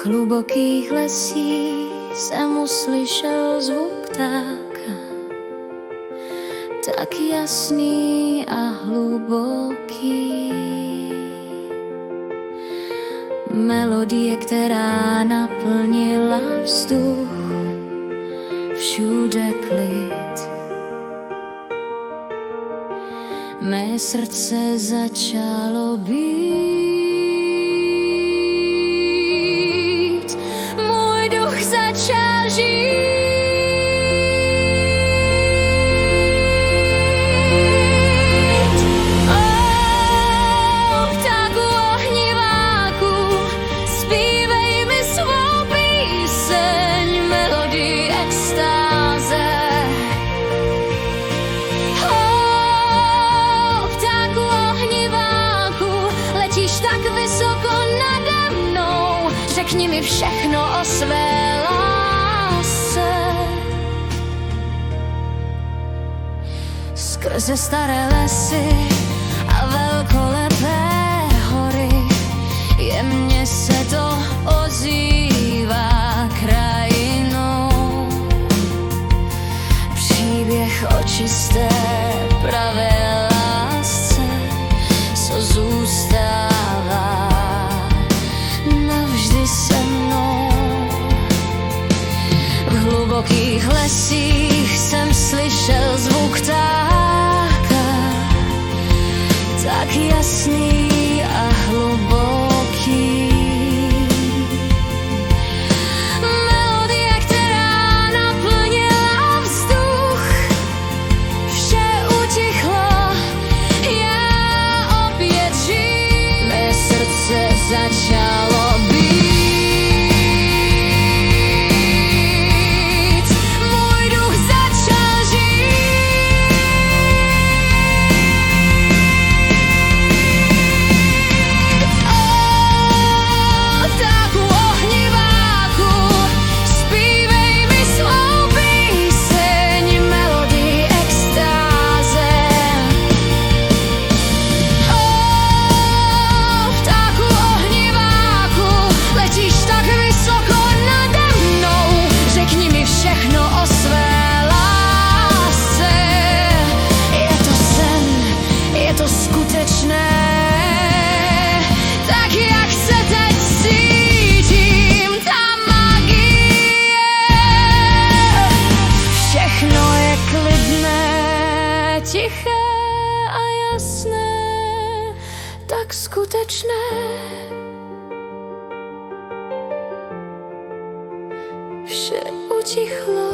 hlubokých lesích jsem uslyšel zvuk ptáka, tak jasný a hluboký. Melodie, která naplnila vzduch, všude klid. Mé srdce začalo být, můj duch začal žít. Řekni mi všechno o své lásce. Skrze staré lesy a velkolepé hory jemně se to ozývá krajinou. Příběh o čisté pravé lásce, co zůstává navždy se mnou. V hlubokých lesích jsem slyšel zvuk ptáka, tak jasný a hluboký. Melodie, která naplnila vzduch, vše utichlo, já opět žiju. Mé srdce začalo být, můj duch začal žít. Tak u ohniváku zpívej mi svou píseň, melodii extáze. Vtáku ohniváku, letíš tak vysoko nade mnou, řekni mi všechno o své lásce. Je to sen, je to skutečné, tak jak se teď cítím, ta magie. Všechno je klidné, tiché a jasné, tak skutečné. Vše utichlo,